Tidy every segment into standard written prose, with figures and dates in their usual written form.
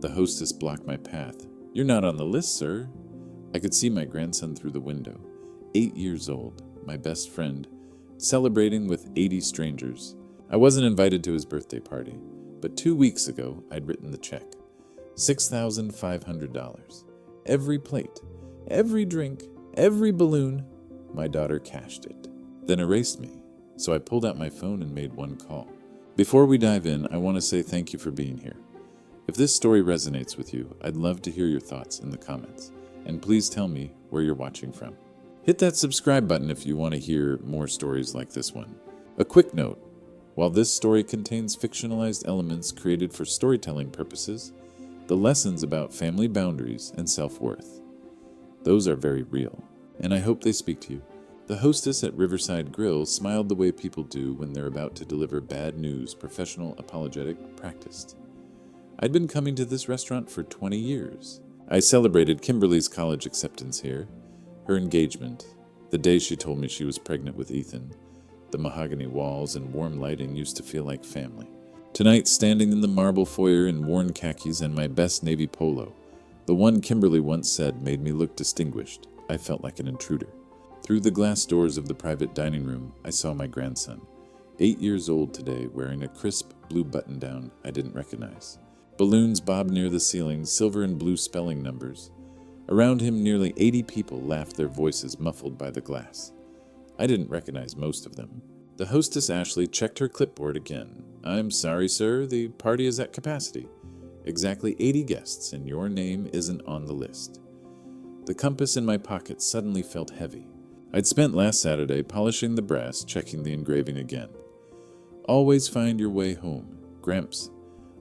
The hostess blocked my path. "You're not on the list, sir." I could see my grandson through the window, 8 years old, my best friend, celebrating with 80 strangers. I wasn't invited to his birthday party, but 2 weeks ago I'd written the check. $6,500. Every plate, every drink, every balloon. My daughter cashed it, then erased me, so I pulled out my phone and made one call. Before we dive in, I want to say thank you for being here. If this story resonates with you, I'd love to hear your thoughts in the comments, and please tell me where you're watching from. Hit that subscribe button if you want to hear more stories like this one. A quick note, while this story contains fictionalized elements created for storytelling purposes, the lessons about family boundaries and self-worth, those are very real, and I hope they speak to you. The hostess at Riverside Grill smiled the way people do when they're about to deliver bad news professional apologetic practiced. I'd been coming to this restaurant for 20 years. I celebrated Kimberly's college acceptance here, her engagement, the day she told me she was pregnant with Ethan. The mahogany walls and warm lighting used to feel like family. Tonight, standing in the marble foyer in worn khakis and my best navy polo, the one Kimberly once said made me look distinguished. I felt like an intruder. Through the glass doors of the private dining room, I saw my grandson, 8 years old today, wearing a crisp blue button-down I didn't recognize. Balloons bobbed near the ceiling, silver and blue spelling numbers. Around him, nearly 80 people laughed, their voices muffled by the glass. I didn't recognize most of them. The hostess Ashley checked her clipboard again. "I'm sorry, sir, the party is at capacity. Exactly 80 guests, and your name isn't on the list." The compass in my pocket suddenly felt heavy. I'd spent last Saturday polishing the brass, checking the engraving again. "Always find your way home, Gramps."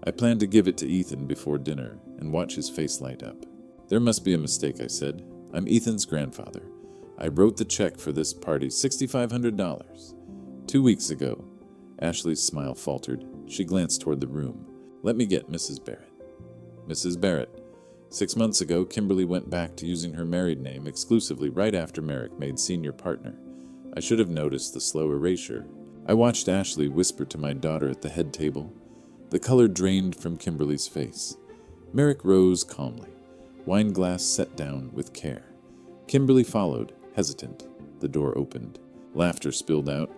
I planned to give it to Ethan before dinner and watch his face light up. "There must be a mistake," I said. "I'm Ethan's grandfather. I wrote the check for this party, $6,500. 2 weeks ago." Ashley's smile faltered. She glanced toward the room. "Let me get Mrs. Barrett." "Mrs. Barrett." 6 months ago, Kimberly went back to using her married name exclusively right after Merrick made senior partner. I should have noticed the slow erasure. I watched Ashley whisper to my daughter at the head table. The color drained from Kimberly's face. Merrick rose calmly, wine glass set down with care. Kimberly followed, hesitant. The door opened. Laughter spilled out.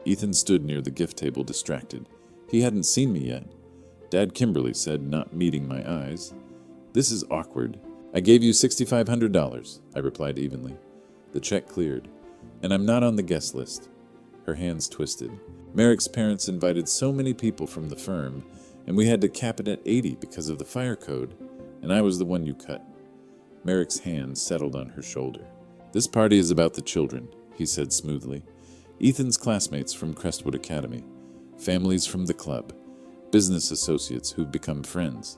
Ethan stood near the gift table, distracted. He hadn't seen me yet. Dad, Kimberly said, not meeting my eyes. "This is awkward." "I gave you $6,500, I replied evenly. The check cleared. "And I'm not on the guest list." Her hands twisted. "Merrick's parents invited so many people from the firm, and we had to cap it at 80 because of the fire code, and I was the one you cut." Merrick's hand settled on her shoulder. "This party is about the children," he said smoothly. "Ethan's classmates from Crestwood Academy, families from the club, business associates who've become friends.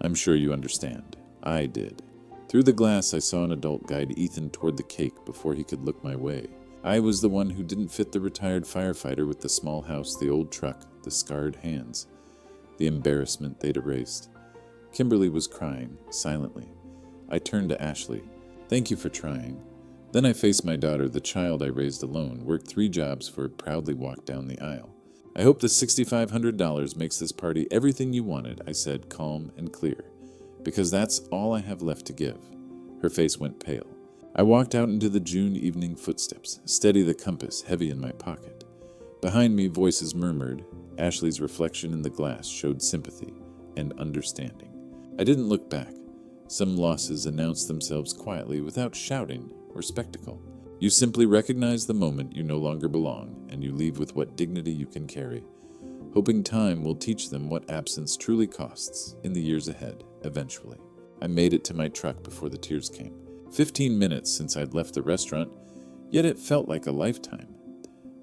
I'm sure you understand." I did. Through the glass, I saw an adult guide Ethan toward the cake before he could look my way. I was the one who didn't fit the retired firefighter with the small house, the old truck, the scarred hands, the embarrassment they'd erased. Kimberly was crying, silently. I turned to Ashley. "Thank you for trying." Then I faced my daughter, the child I raised alone, worked 3 jobs for, proudly walked down the aisle. "I hope the $6,500 makes this party everything you wanted," I said, calm and clear, "because that's all I have left to give." Her face went pale. I walked out into the June evening footsteps, steady the compass heavy in my pocket. Behind me, voices murmured. Ashley's reflection in the glass showed sympathy and understanding. I didn't look back. Some losses announced themselves quietly without shouting or spectacle. You simply recognize the moment you no longer belong, and you leave with what dignity you can carry, hoping time will teach them what absence truly costs in the years ahead, eventually. I made it to my truck before the tears came. 15 minutes since I'd left the restaurant, yet it felt like a lifetime.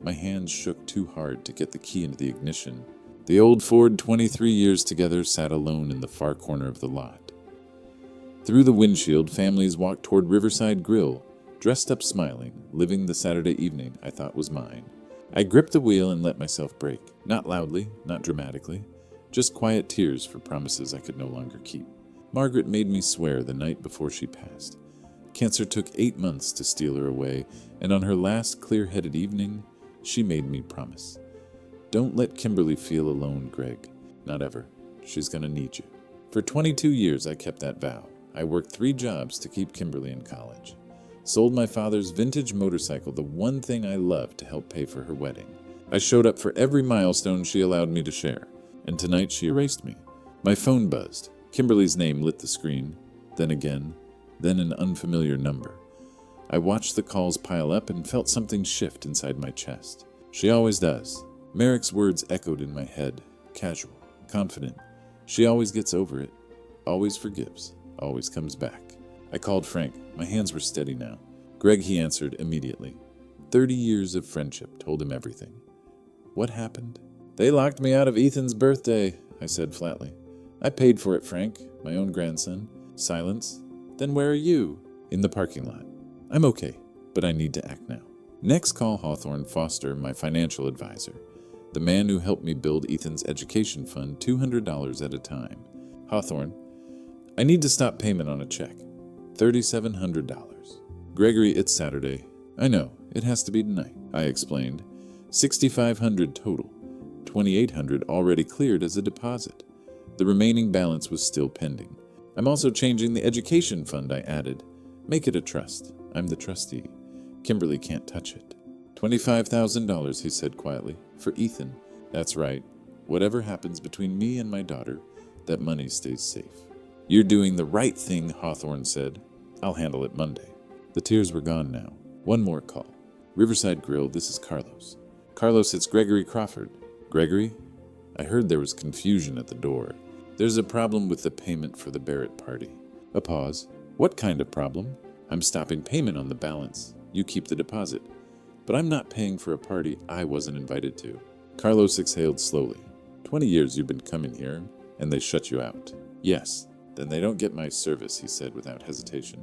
My hands shook too hard to get the key into the ignition. The old Ford, 23 years together, sat alone in the far corner of the lot. Through the windshield, families walked toward Riverside Grill, dressed up smiling, living the Saturday evening I thought was mine. I gripped the wheel and let myself break. Not loudly, not dramatically, just quiet tears for promises I could no longer keep. Margaret made me swear the night before she passed. Cancer took 8 months to steal her away, and on her last clear-headed evening, she made me promise. "Don't let Kimberly feel alone, Greg. Not ever. She's gonna need you." For 22 years, I kept that vow. I worked 3 jobs to keep Kimberly in college. Sold my father's vintage motorcycle, the one thing I loved, to help pay for her wedding. I showed up for every milestone she allowed me to share, and tonight she erased me. My phone buzzed. Kimberly's name lit the screen, then again, then an unfamiliar number. I watched the calls pile up and felt something shift inside my chest. She always does. Merrick's words echoed in my head, casual, confident. She always gets over it, always forgives, always comes back. I called Frank. My hands were steady now. Greg, he answered immediately. 30 years of friendship told him everything. What happened? They locked me out of Ethan's birthday, I said flatly. I paid for it, Frank, my own grandson. Silence. Then where are you? In the parking lot. I'm okay, but I need to act now. Next, call Hawthorne Foster, my financial advisor, the man who helped me build Ethan's education fund $200 at a time. Hawthorne, I need to stop payment on a check. $3,700. Gregory, it's Saturday. I know, it has to be tonight, I explained. $6,500 total. $2,800 already cleared as a deposit. The remaining balance was still pending. I'm also changing the education fund, I added. Make it a trust. I'm the trustee. Kimberly can't touch it. $25,000, he said quietly. For Ethan. That's right. Whatever happens between me and my daughter, that money stays safe. You're doing the right thing, Hawthorne said. I'll handle it Monday. The tears were gone now. One more call. Riverside Grill, this is Carlos. Carlos, it's Gregory Crawford. Gregory? I heard there was confusion at the door. There's a problem with the payment for the Barrett party. A pause. What kind of problem? I'm stopping payment on the balance. You keep the deposit. But I'm not paying for a party I wasn't invited to. Carlos exhaled slowly. 20 years you've been coming here, and they shut you out. Yes. Then they don't get my service, he said without hesitation.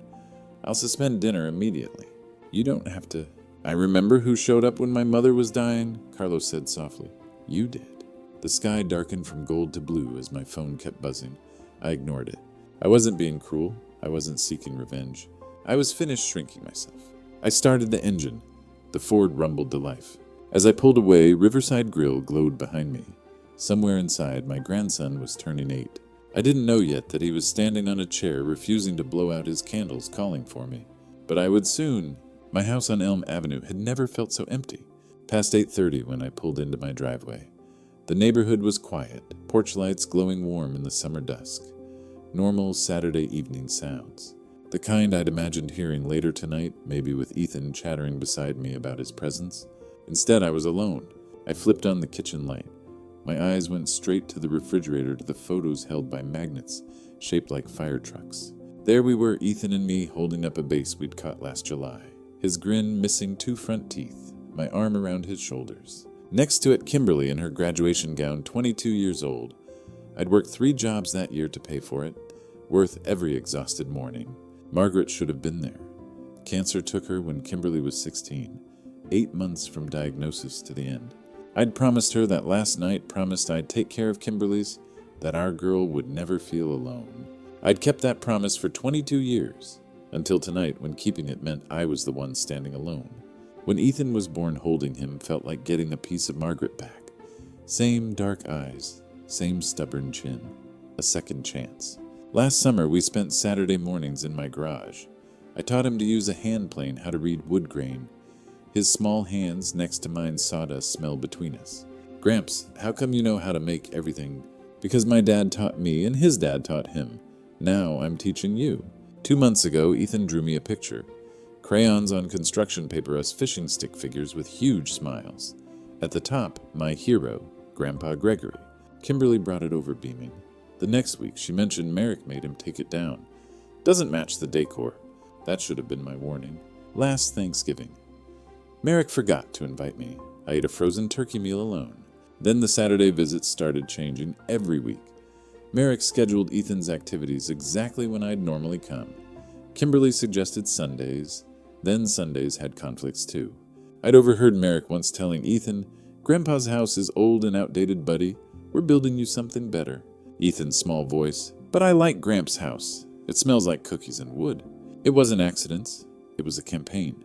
I'll suspend dinner immediately. You don't have to. I remember who showed up when my mother was dying, Carlos said softly. You did. The sky darkened from gold to blue as my phone kept buzzing. I ignored it. I wasn't being cruel. I wasn't seeking revenge. I was finished shrinking myself. I started the engine. The Ford rumbled to life. As I pulled away, Riverside Grill glowed behind me. Somewhere inside, my grandson was turning 8. I didn't know yet that he was standing on a chair, refusing to blow out his candles, calling for me. But I would soon. My house on Elm Avenue had never felt so empty. Past 8:30 when I pulled into my driveway. The neighborhood was quiet, porch lights glowing warm in the summer dusk. Normal Saturday evening sounds. The kind I'd imagined hearing later tonight, maybe with Ethan chattering beside me about his presence. Instead, I was alone. I flipped on the kitchen light. My eyes went straight to the refrigerator, to the photos held by magnets, shaped like fire trucks. There we were, Ethan and me, holding up a base we'd caught last July. His grin missing 2 front teeth, my arm around his shoulders. Next to it, Kimberly in her graduation gown, 22 years old. I'd worked 3 jobs that year to pay for it, worth every exhausted morning. Margaret should have been there. Cancer took her when Kimberly was 16, 8 months from diagnosis to the end. I'd promised her that last night, promised I'd take care of Kimberly's, that our girl would never feel alone. I'd kept that promise for 22 years, until tonight when keeping it meant I was the one standing alone. When Ethan was born, holding him felt like getting a piece of Margaret back. Same dark eyes, same stubborn chin, a second chance. Last summer, we spent Saturday mornings in my garage. I taught him to use a hand plane, how to read wood grain. His small hands next to mine sawdust smelled between us. Gramps, how come you know how to make everything? Because my dad taught me and his dad taught him. Now I'm teaching you. 2 months ago, Ethan drew me a picture. Crayons on construction paper as fishing stick figures with huge smiles. At the top, my hero, Grandpa Gregory. Kimberly brought it over beaming. The next week, she mentioned Merrick made him take it down. Doesn't match the decor. That should have been my warning. Last Thanksgiving. Merrick forgot to invite me. I ate a frozen turkey meal alone. Then the Saturday visits started changing every week. Merrick scheduled Ethan's activities exactly when I'd normally come. Kimberly suggested Sundays. Then Sundays had conflicts too. I'd overheard Merrick once telling Ethan, Grandpa's house is old and outdated, buddy. We're building you something better. Ethan's small voice, but I like Gramps' house. It smells like cookies and wood. It wasn't accidents. It was a campaign.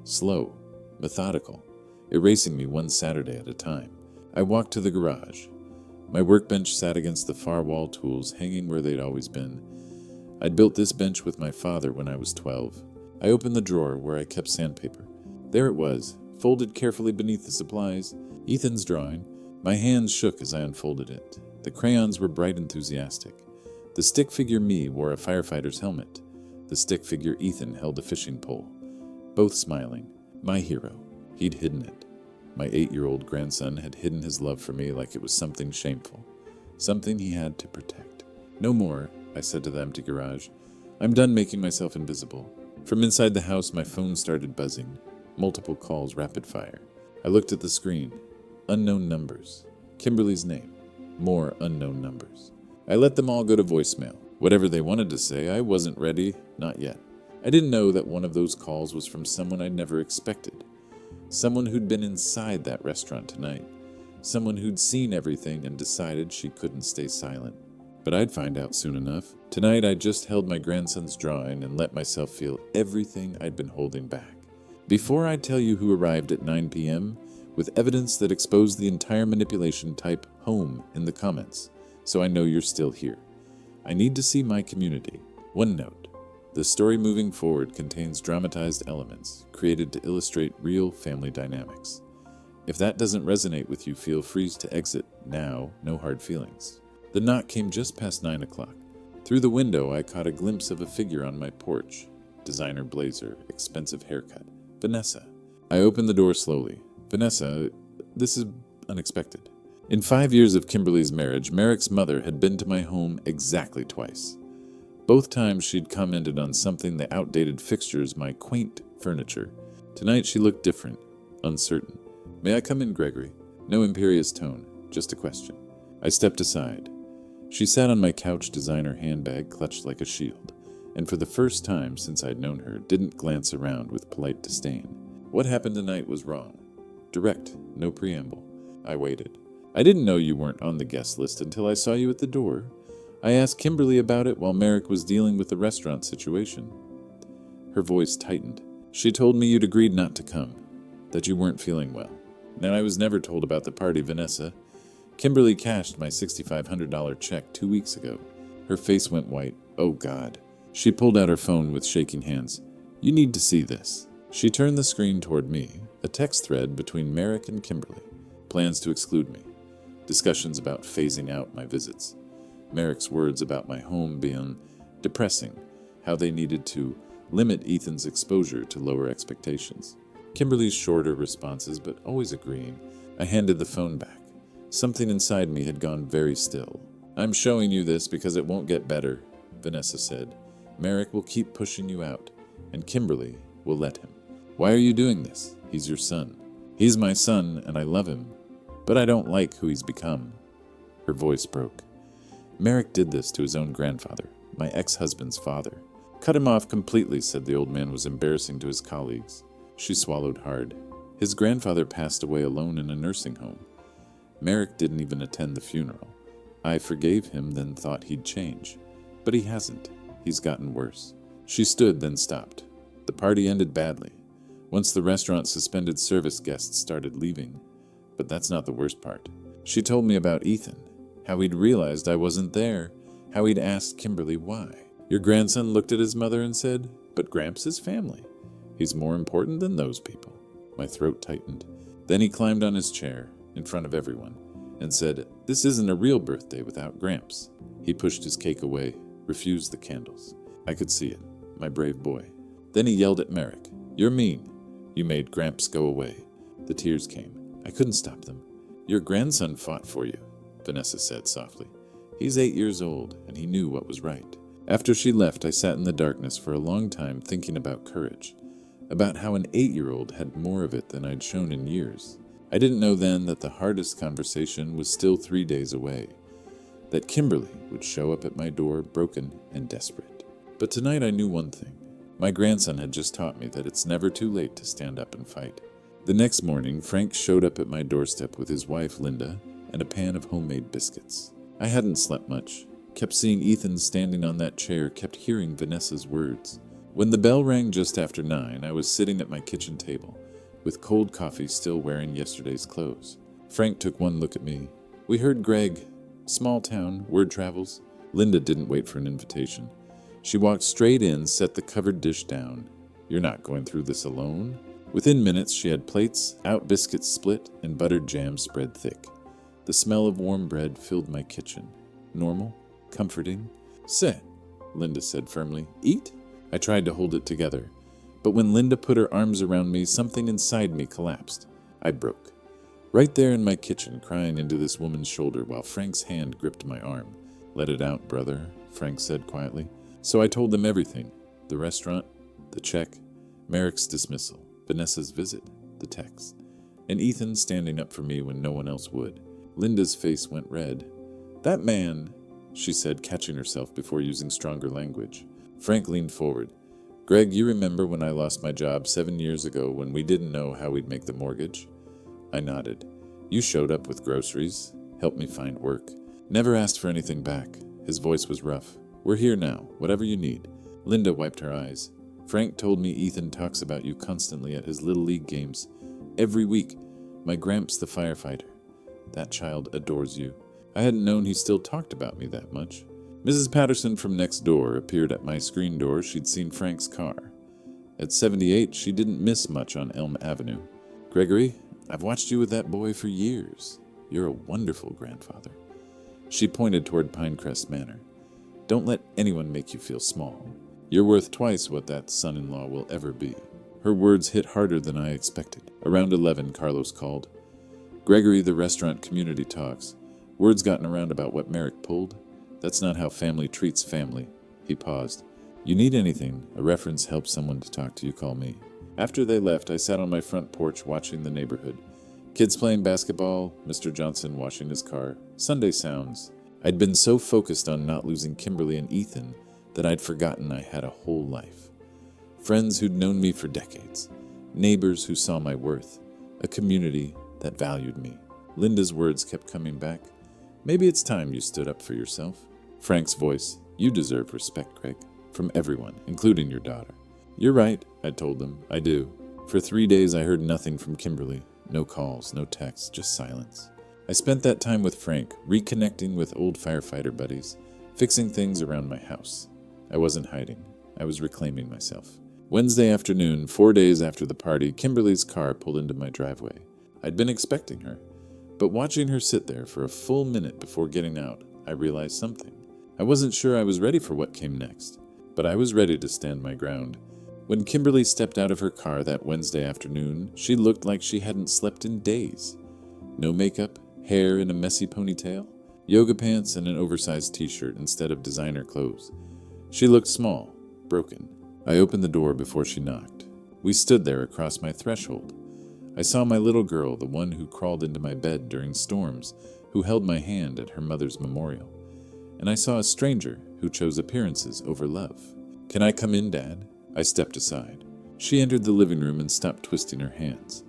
Slow. Methodical, erasing me one Saturday at a time. I walked to the garage. My workbench sat against the far wall, tools hanging where they'd always been. I'd built this bench with my father when I was 12. I opened the drawer where I kept sandpaper. There it was, folded carefully beneath the supplies, Ethan's drawing. My hands shook as I unfolded it. The crayons were bright enthusiastic. The stick figure me wore a firefighter's helmet. The stick figure Ethan held a fishing pole. Both smiling. My hero. He'd hidden it. My 8-year-old grandson had hidden his love for me like it was something shameful. Something he had to protect. No more, I said to the empty garage. I'm done making myself invisible. From inside the house, my phone started buzzing. Multiple calls, rapid fire. I looked at the screen. Unknown numbers. Kimberly's name. More unknown numbers. I let them all go to voicemail. Whatever they wanted to say, I wasn't ready. Not yet. I didn't know that one of those calls was from someone I'd never expected. Someone who'd been inside that restaurant tonight. Someone who'd seen everything and decided she couldn't stay silent. But I'd find out soon enough. Tonight I just held my grandson's drawing and let myself feel everything I'd been holding back. Before I tell you who arrived at 9 p.m., with evidence that exposed the entire manipulation, type home in the comments, so I know you're still here. I need to see my community. One note. The story moving forward contains dramatized elements created to illustrate real family dynamics. If that doesn't resonate with you, feel free to exit now, no hard feelings. The knock came just past 9 o'clock. Through the window, I caught a glimpse of a figure on my porch. Designer blazer, expensive haircut. Vanessa. I opened the door slowly. Vanessa, this is unexpected. In 5 years of Kimberly's marriage, Merrick's mother had been to my home exactly twice. Both times she'd commented on something the outdated fixtures, my quaint furniture. Tonight she looked different, uncertain. May I come in, Gregory? No imperious tone, just a question. I stepped aside. She sat on my couch, designer handbag clutched like a shield, and for the first time since I'd known her, didn't glance around with polite disdain. What happened tonight was wrong. Direct, no preamble. I waited. I didn't know you weren't on the guest list until I saw you at the door. I asked Kimberly about it while Merrick was dealing with the restaurant situation. Her voice tightened. She told me you'd agreed not to come, that you weren't feeling well. Now, I was never told about the party, Vanessa. Kimberly cashed my $6,500 check 2 weeks ago. Her face went white. Oh, God. She pulled out her phone with shaking hands. You need to see this. She turned the screen toward me, a text thread between Merrick and Kimberly. Plans to exclude me. Discussions about phasing out my visits. Merrick's words about my home being depressing, how they needed to limit Ethan's exposure to lower expectations. Kimberly's shorter responses, but always agreeing. I handed the phone back. Something inside me had gone very still. I'm showing you this because it won't get better, Vanessa said. Merrick will keep pushing you out, and Kimberly will let him. Why are you doing this? He's your son. He's my son, and I love him, but I don't like who he's become. Her voice broke. Merrick did this to his own grandfather, my ex-husband's father. Cut him off completely, said the old man was embarrassing to his colleagues. She swallowed hard. His grandfather passed away alone in a nursing home. Merrick didn't even attend the funeral. I forgave him, then thought he'd change. But he hasn't. He's gotten worse. She stood, then stopped. The party ended badly. Once the restaurant suspended service, guests started leaving. But that's not the worst part. She told me about Ethan, how he'd realized I wasn't there, how he'd asked Kimberly why. Your grandson looked at his mother and said, but Gramps is family. He's more important than those people. My throat tightened. Then he climbed on his chair, in front of everyone, and said, this isn't a real birthday without Gramps. He pushed his cake away, refused the candles. I could see it, my brave boy. Then he yelled at Merrick, you're mean. You made Gramps go away. The tears came. I couldn't stop them. Your grandson fought for you, Vanessa said softly. He's 8 years old, and he knew what was right. After she left, I sat in the darkness for a long time thinking about courage, about how an 8-year-old had more of it than I'd shown in years. I didn't know then that the hardest conversation was still 3 days away, that Kimberly would show up at my door broken and desperate. But tonight I knew one thing. My grandson had just taught me that it's never too late to stand up and fight. The next morning, Frank showed up at my doorstep with his wife, Linda, and a pan of homemade biscuits. I hadn't slept much, kept seeing Ethan standing on that chair, kept hearing Vanessa's words. When the bell rang just after 9, I was sitting at my kitchen table, with cold coffee, still wearing yesterday's clothes. Frank took one look at me. We heard Greg. Small town, word travels. Linda didn't wait for an invitation. She walked straight in, set the covered dish down. You're not going through this alone. Within minutes, she had plates, out biscuits split, and buttered jam spread thick. The smell of warm bread filled my kitchen. Normal, comforting. Sit, Linda said firmly. Eat? I tried to hold it together. But when Linda put her arms around me, something inside me collapsed. I broke. Right there in my kitchen, crying into this woman's shoulder while Frank's hand gripped my arm. Let it out, brother, Frank said quietly. So I told them everything. The restaurant, the check, Merrick's dismissal, Vanessa's visit, the text, and Ethan standing up for me when no one else would. Linda's face went red. That man, she said, catching herself before using stronger language. Frank leaned forward. Greg, you remember when I lost my job 7 years ago when we didn't know how we'd make the mortgage? I nodded. You showed up with groceries, helped me find work. Never asked for anything back. His voice was rough. We're here now, whatever you need. Linda wiped her eyes. Frank told me Ethan talks about you constantly at his Little League games. Every week. My Gramps, the firefighter. That child adores you. I hadn't known he still talked about me that much. Mrs. Patterson from next door appeared at my screen door. She'd seen Frank's car. At 78, she didn't miss much on Elm Avenue. Gregory, I've watched you with that boy for years. You're a wonderful grandfather. She pointed toward Pinecrest Manor. Don't let anyone make you feel small. You're worth twice what that son-in-law will ever be. Her words hit harder than I expected. Around 11, Carlos called. Gregory, the restaurant community talks. Word's gotten around about what Merrick pulled. That's not how family treats family. He paused. You need anything, a reference helps someone to talk to you, call me. After they left, I sat on my front porch watching the neighborhood. Kids playing basketball, Mr. Johnson washing his car, Sunday sounds. I'd been so focused on not losing Kimberly and Ethan that I'd forgotten I had a whole life. Friends who'd known me for decades, neighbors who saw my worth, a community that valued me. Linda's words kept coming back. Maybe it's time you stood up for yourself. Frank's voice, you deserve respect, Greg, from everyone, including your daughter. You're right, I told them, I do. For 3 days I heard nothing from Kimberly. No calls, no texts, just silence. I spent that time with Frank, reconnecting with old firefighter buddies, fixing things around my house. I wasn't hiding. I was reclaiming myself. Wednesday afternoon, 4 days after the party, Kimberly's car pulled into my driveway. I'd been expecting her, but watching her sit there for a full minute before getting out, I realized something. I wasn't sure I was ready for what came next, but I was ready to stand my ground. When Kimberly stepped out of her car that Wednesday afternoon, she looked like she hadn't slept in days. No makeup, hair in a messy ponytail, yoga pants and an oversized t-shirt instead of designer clothes. She looked small, broken. I opened the door before she knocked. We stood there across my threshold. I saw my little girl, the one who crawled into my bed during storms, who held my hand at her mother's memorial. And I saw a stranger who chose appearances over love. Can I come in, Dad? I stepped aside. She entered the living room and stopped twisting her hands.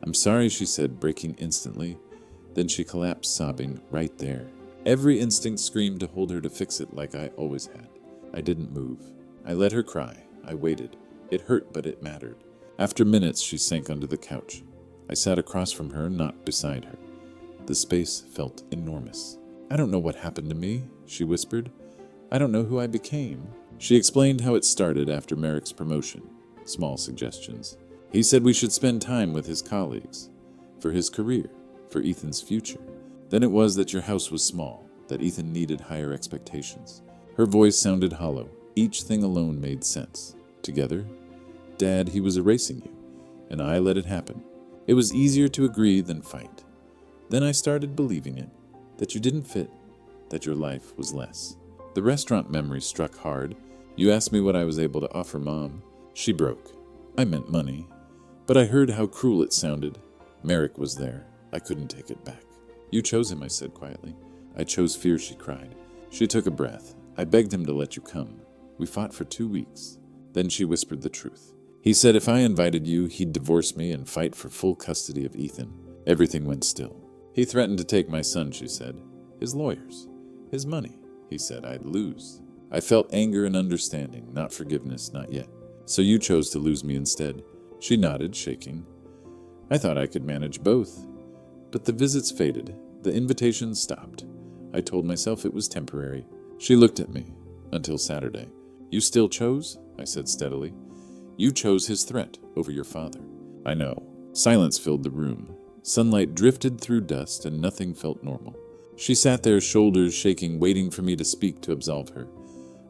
I'm sorry, she said, breaking instantly. Then she collapsed, sobbing right there. Every instinct screamed to hold her to fix it like I always had. I didn't move. I let her cry. I waited. It hurt, but it mattered. After minutes, she sank onto the couch. I sat across from her, not beside her. The space felt enormous. I don't know what happened to me, she whispered. I don't know who I became. She explained how it started after Merrick's promotion. Small suggestions. He said we should spend time with his colleagues. For his career. For Ethan's future. Then it was that your house was small. That Ethan needed higher expectations. Her voice sounded hollow. Each thing alone made sense. Together, Dad, he was erasing you. And I let it happen. It was easier to agree than fight. Then I started believing it. That you didn't fit. That your life was less. The restaurant memory struck hard. You asked me what I was able to offer Mom. She broke. I meant money. But I heard how cruel it sounded. Merrick was there. I couldn't take it back. You chose him, I said quietly. I chose fear, she cried. She took a breath. I begged him to let you come. We fought for 2 weeks. Then she whispered the truth. He said if I invited you, he'd divorce me and fight for full custody of Ethan. Everything went still. He threatened to take my son, she said. His lawyers. His money. He said I'd lose. I felt anger and understanding, not forgiveness, not yet. So you chose to lose me instead. She nodded, shaking. I thought I could manage both. But the visits faded. The invitations stopped. I told myself it was temporary. She looked at me. Until Saturday. You still chose? I said steadily. You chose his threat over your father. I know. Silence filled the room. Sunlight drifted through dust and nothing felt normal. She sat there, shoulders shaking, waiting for me to speak to absolve her.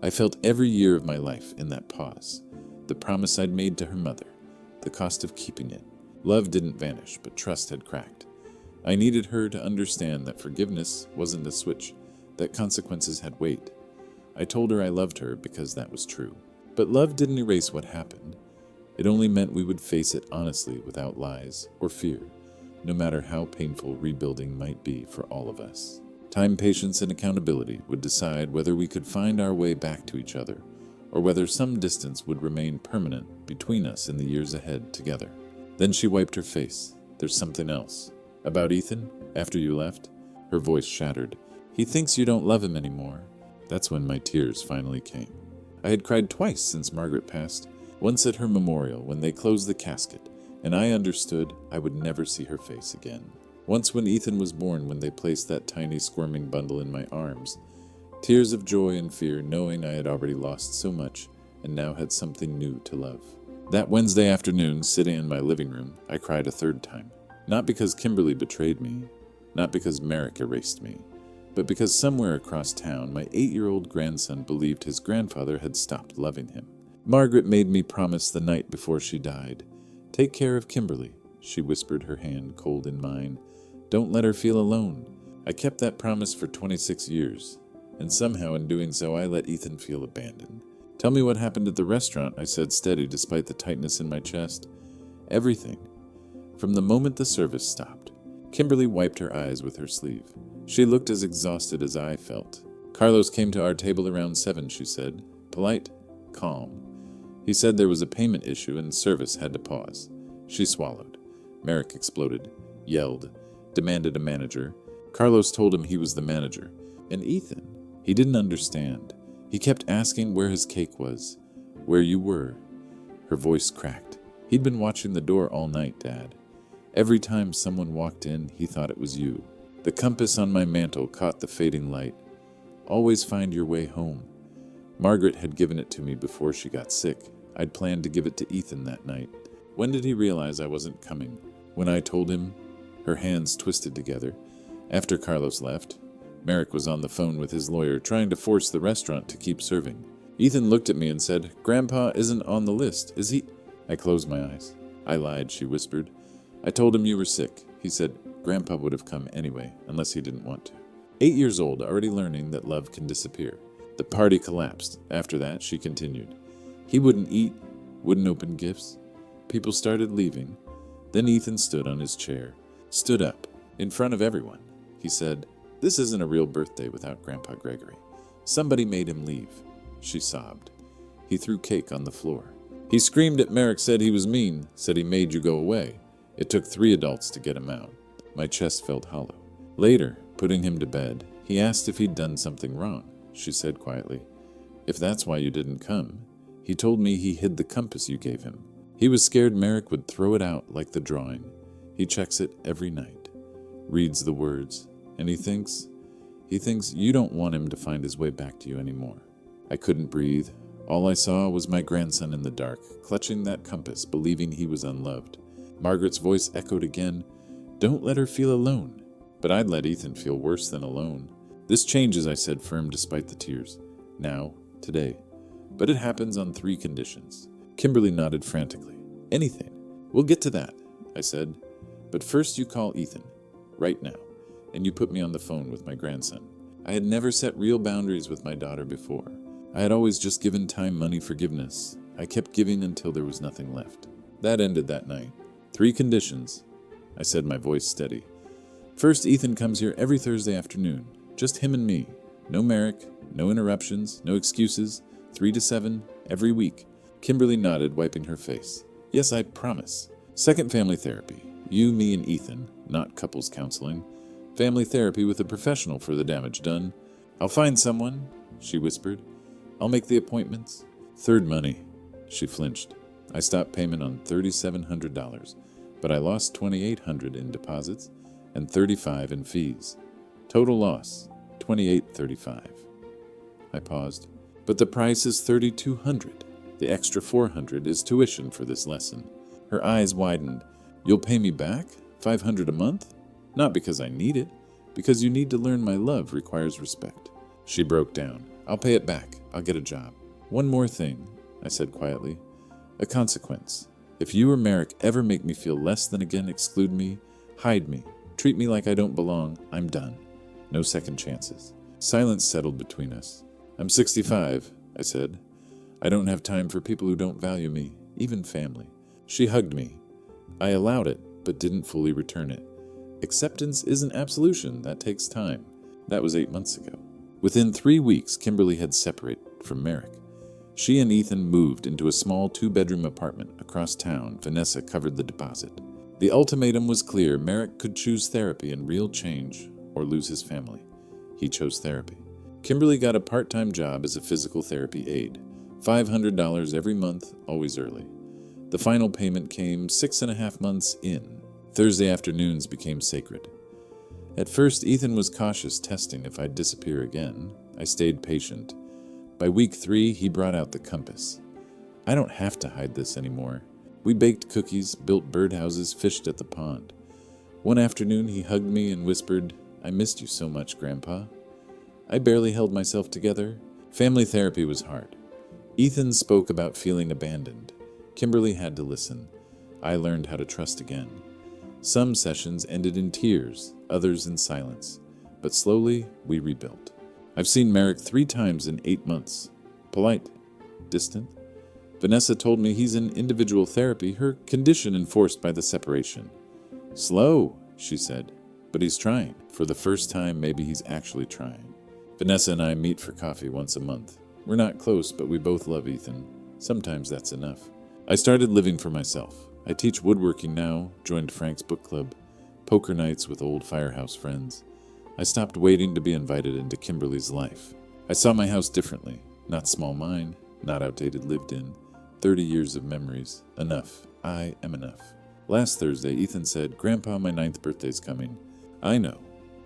I felt every year of my life in that pause. The promise I'd made to her mother. The cost of keeping it. Love didn't vanish, but trust had cracked. I needed her to understand that forgiveness wasn't a switch, that consequences had weight. I told her I loved her because that was true. But love didn't erase what happened. It only meant we would face it honestly without lies or fear, no matter how painful rebuilding might be for all of us. Time, patience, and accountability would decide whether we could find our way back to each other, or whether some distance would remain permanent between us in the years ahead together. Then she wiped her face. There's something else. About Ethan, after you left? Her voice shattered. He thinks you don't love him anymore. That's when my tears finally came. I had cried twice since Margaret passed, once at her memorial when they closed the casket, and I understood I would never see her face again. Once when Ethan was born, when they placed that tiny squirming bundle in my arms. Tears of joy and fear, knowing I had already lost so much and now had something new to love. That Wednesday afternoon, sitting in my living room, I cried a third time. Not because Kimberly betrayed me, not because Merrick erased me, but because somewhere across town, my 8-year-old grandson believed his grandfather had stopped loving him. Margaret made me promise the night before she died. Take care of Kimberly, she whispered, her hand cold in mine. Don't let her feel alone. I kept that promise for 26 years, and somehow in doing so I let Ethan feel abandoned. Tell me what happened at the restaurant, I said, steady despite the tightness in my chest. Everything. From the moment the service stopped. Kimberly wiped her eyes with her sleeve. She looked as exhausted as I felt. Carlos came to our table around 7, she said. Polite, calm. He said there was a payment issue and service had to pause. She swallowed. Merrick exploded, yelled, demanded a manager. Carlos told him he was the manager. And Ethan, he didn't understand. He kept asking where his cake was, where you were. Her voice cracked. He'd been watching the door all night, Dad. Every time someone walked in, he thought it was you. The compass on my mantle caught the fading light. Always find your way home. Margaret had given it to me before she got sick. I'd planned to give it to Ethan that night. When did he realize I wasn't coming? When I told him? Her hands twisted together. After Carlos left, Merrick was on the phone with his lawyer, trying to force the restaurant to keep serving. Ethan looked at me and said, Grandpa isn't on the list, is he? I closed my eyes. I lied, she whispered. I told him you were sick. He said, Grandpa would have come anyway, unless he didn't want to. 8 years old, already learning that love can disappear. The party collapsed. After that, she continued. He wouldn't eat, wouldn't open gifts. People started leaving. Then Ethan stood on his chair, stood up, in front of everyone. He said, This isn't a real birthday without Grandpa Gregory. Somebody made him leave. She sobbed. He threw cake on the floor. He screamed at Merrick, said he was mean, said he made you go away. It took 3 adults to get him out. My chest felt hollow. Later, putting him to bed, he asked if he'd done something wrong. She said quietly, If that's why you didn't come, he told me he hid the compass you gave him. He was scared Merrick would throw it out like the drawing. He checks it every night, reads the words, and he thinks you don't want him to find his way back to you anymore. I couldn't breathe. All I saw was my grandson in the dark, clutching that compass, believing he was unloved. Margaret's voice echoed again, Don't let her feel alone. But I'd let Ethan feel worse than alone. This changes, I said, firm despite the tears. Now, today. But it happens on 3 conditions. Kimberly nodded frantically. Anything. We'll get to that, I said. But first you call Ethan, right now, and you put me on the phone with my grandson. I had never set real boundaries with my daughter before. I had always just given time, money, forgiveness. I kept giving until there was nothing left. That ended that night. 3 conditions, I said, my voice steady. First, Ethan comes here every Thursday afternoon. Just him and me. No Merrick, no interruptions, no excuses. 3 to 7, every week. Kimberly nodded, wiping her face. Yes, I promise. Second, family therapy. You, me, and Ethan, not couples counseling. Family therapy with a professional for the damage done. I'll find someone, she whispered. I'll make the appointments. Third, money. She flinched. I stopped payment on $3,700, but I lost $2,800 in deposits and $35 in fees. Total loss, $28.35. I paused. But the price is $3,200. The extra $400 is tuition for this lesson. Her eyes widened. You'll pay me back? $500 a month? Not because I need it. Because you need to learn my love requires respect. She broke down. I'll pay it back. I'll get a job. One more thing, I said quietly. A consequence. If you or Merrick ever make me feel less than again, exclude me, hide me, treat me like I don't belong, I'm done. No second chances. Silence settled between us. I'm 65, I said. I don't have time for people who don't value me, even family. She hugged me. I allowed it, but didn't fully return it. Acceptance isn't absolution. That takes time. That was 8 months ago. Within 3 weeks, Kimberly had separated from Merrick. She and Ethan moved into a small 2-bedroom apartment across town. Vanessa covered the deposit. The ultimatum was clear. Merrick could choose therapy and real change or lose his family. He chose therapy. Kimberly got a part-time job as a physical therapy aide. $500 every month, always early. The final payment came 6.5 months in. Thursday afternoons became sacred. At first, Ethan was cautious, testing if I'd disappear again. I stayed patient. By week 3, he brought out the compass. I don't have to hide this anymore. We baked cookies, built birdhouses, fished at the pond. One afternoon, he hugged me and whispered, I missed you so much, Grandpa. I barely held myself together. Family therapy was hard. Ethan spoke about feeling abandoned. Kimberly had to listen. I learned how to trust again. Some sessions ended in tears, others in silence. But slowly, we rebuilt. I've seen Merrick 3 times in 8 months. Polite, distant. Vanessa told me he's in individual therapy, her condition enforced by the separation. Slow, she said, but he's trying. For the first time, maybe he's actually trying. Vanessa and I meet for coffee once a month. We're not close, but we both love Ethan. Sometimes that's enough. I started living for myself. I teach woodworking now, joined Frank's book club, poker nights with old firehouse friends. I stopped waiting to be invited into Kimberly's life. I saw my house differently. Not small mine, not outdated lived in. 30 years of memories. Enough. I am enough. Last Thursday, Ethan said, Grandpa, my 9th birthday's coming. I know.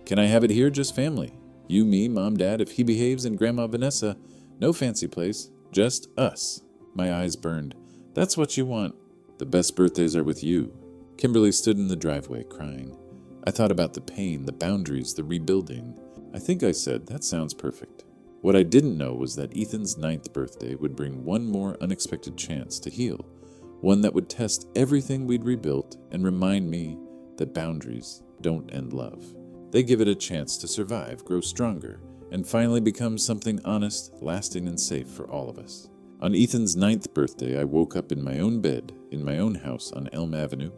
Can I have it here, just family? You, me, Mom, Dad, if he behaves, and Grandma Vanessa. No fancy place, just us. My eyes burned. That's what you want. The best birthdays are with you. Kimberly stood in the driveway, crying. I thought about the pain, the boundaries, the rebuilding. I think I said, that sounds perfect. What I didn't know was that Ethan's 9th birthday would bring one more unexpected chance to heal, one that would test everything we'd rebuilt and remind me that boundaries don't end love. They give it a chance to survive, grow stronger, and finally become something honest, lasting, and safe for all of us. On Ethan's 9th birthday, I woke up in my own bed, in my own house on Elm Avenue,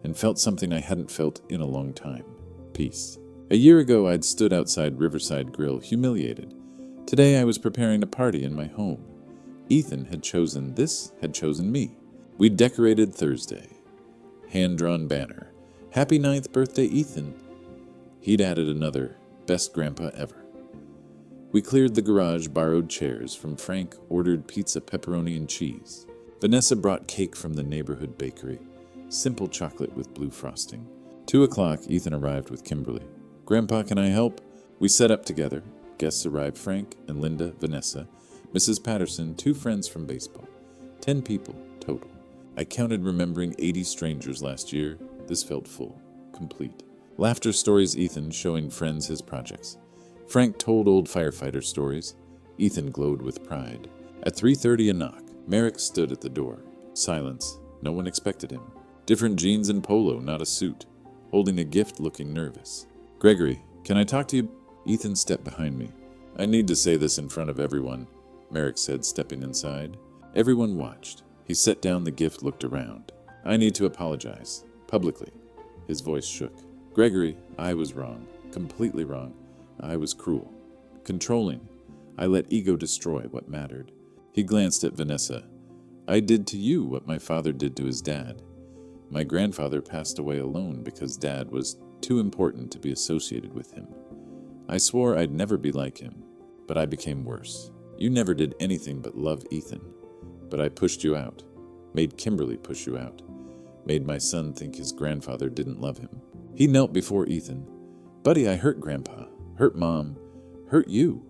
and felt something I hadn't felt in a long time. Peace. A year ago, I'd stood outside Riverside Grill, humiliated. Today, I was preparing a party in my home. Ethan had chosen this, had chosen me. We decorated Thursday. Hand-drawn banner. Happy 9th birthday, Ethan. He'd added another, best grandpa ever. We cleared the garage, borrowed chairs. From Frank, ordered pizza, pepperoni, and cheese. Vanessa brought cake from the neighborhood bakery. Simple chocolate with blue frosting. 2 o'clock, Ethan arrived with Kimberly. Grandpa, can I help? We set up together. Guests arrived, Frank and Linda, Vanessa, Mrs. Patterson, 2 friends from baseball. 10 people total. I counted, remembering 80 strangers last year. This felt full, complete. Laughter stories, Ethan showing friends his projects. Frank told old firefighter stories. Ethan glowed with pride. At 3:30 a knock. Merrick stood at the door. Silence. No one expected him. Different jeans and polo, not a suit. Holding a gift, looking nervous. Gregory, can I talk to you? Ethan stepped behind me. I need to say this in front of everyone, Merrick said, stepping inside. Everyone watched. He set down the gift, looked around. I need to apologize. Publicly. His voice shook. Gregory, I was wrong. Completely wrong. I was cruel. Controlling. I let ego destroy what mattered. He glanced at Vanessa. I did to you what my father did to his dad. My grandfather passed away alone because Dad was too important to be associated with him. I swore I'd never be like him, but I became worse. You never did anything but love Ethan, but I pushed you out, made Kimberly push you out, made my son think his grandfather didn't love him. He knelt before Ethan. Buddy, I hurt Grandpa, hurt Mom, hurt you.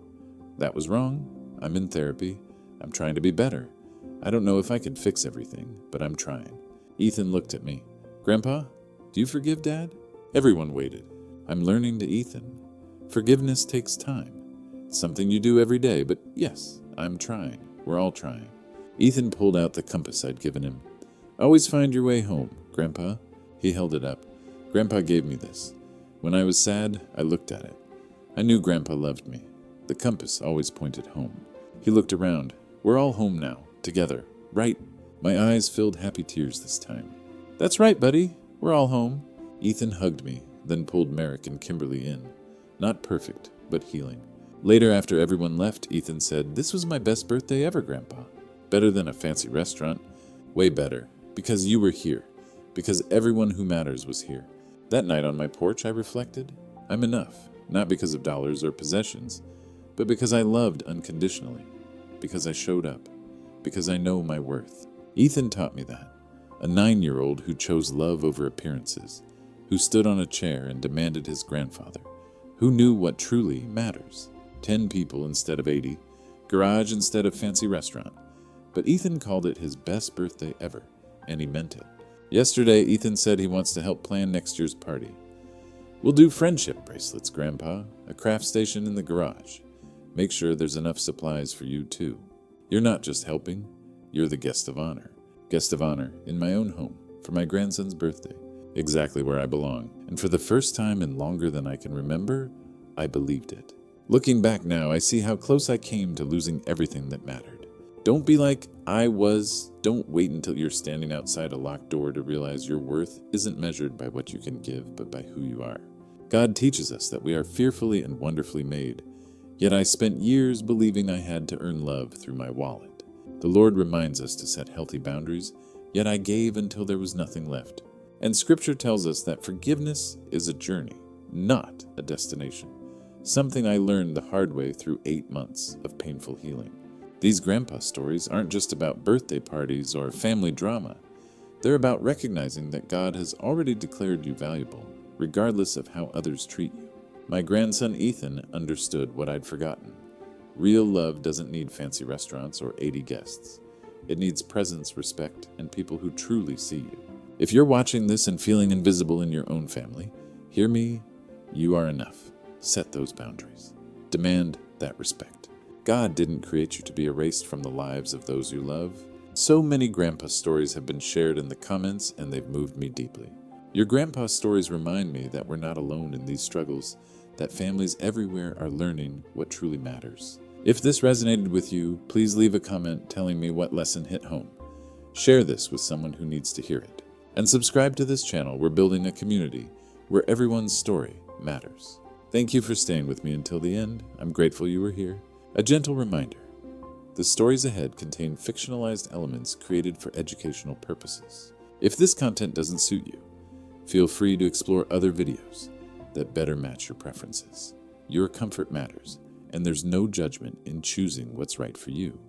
That was wrong. I'm in therapy. I'm trying to be better. I don't know if I can fix everything, but I'm trying. Ethan looked at me. Grandpa, do you forgive Dad? Everyone waited. I'm learning to Ethan. Forgiveness takes time. It's something you do every day, but yes, I'm trying. We're all trying. Ethan pulled out the compass I'd given him. Always find your way home, Grandpa. He held it up. Grandpa gave me this. When I was sad, I looked at it. I knew Grandpa loved me. The compass always pointed home. He looked around. We're all home now, together, right? My eyes filled happy tears this time. That's right, buddy. We're all home. Ethan hugged me, then pulled Merrick and Kimberly in. Not perfect, but healing. Later, after everyone left, Ethan said, "This was my best birthday ever, Grandpa. Better than a fancy restaurant. Way better. Because you were here. Because everyone who matters was here. That night on my porch, I reflected, I'm enough. Not because of dollars or possessions, but because I loved unconditionally. Because I showed up. Because I know my worth." Ethan taught me that. A 9-year-old who chose love over appearances. Who stood on a chair and demanded his grandfather. Who knew what truly matters. 10 people instead of 80. Garage instead of fancy restaurant. But Ethan called it his best birthday ever, and he meant it. Yesterday, Ethan said he wants to help plan next year's party. We'll do friendship bracelets, Grandpa. A craft station in the garage. Make sure there's enough supplies for you, too. You're not just helping. You're the guest of honor. Guest of honor in my own home for my grandson's birthday. Exactly where I belong. And for the first time in longer than I can remember, I believed it. Looking back now, I see how close I came to losing everything that mattered. Don't be like I was. Don't wait until you're standing outside a locked door to realize your worth isn't measured by what you can give, but by who you are. God teaches us that we are fearfully and wonderfully made. Yet I spent years believing I had to earn love through my wallet. The Lord reminds us to set healthy boundaries, yet I gave until there was nothing left. And Scripture tells us that forgiveness is a journey, not a destination. Something I learned the hard way through 8 months of painful healing. These grandpa stories aren't just about birthday parties or family drama. They're about recognizing that God has already declared you valuable, regardless of how others treat you. My grandson Ethan understood what I'd forgotten. Real love doesn't need fancy restaurants or 80 guests. It needs presence, respect, and people who truly see you. If you're watching this and feeling invisible in your own family, hear me, you are enough. Set those boundaries. Demand that respect. God didn't create you to be erased from the lives of those you love. So many grandpa stories have been shared in the comments, and they've moved me deeply. Your grandpa stories remind me that we're not alone in these struggles, that families everywhere are learning what truly matters. If this resonated with you, please leave a comment telling me what lesson hit home. Share this with someone who needs to hear it. And subscribe to this channel. We're building a community where everyone's story matters. Thank you for staying with me until the end. I'm grateful you were here. A gentle reminder. The stories ahead contain fictionalized elements created for educational purposes. If this content doesn't suit you, feel free to explore other videos that better match your preferences. Your comfort matters, and there's no judgment in choosing what's right for you.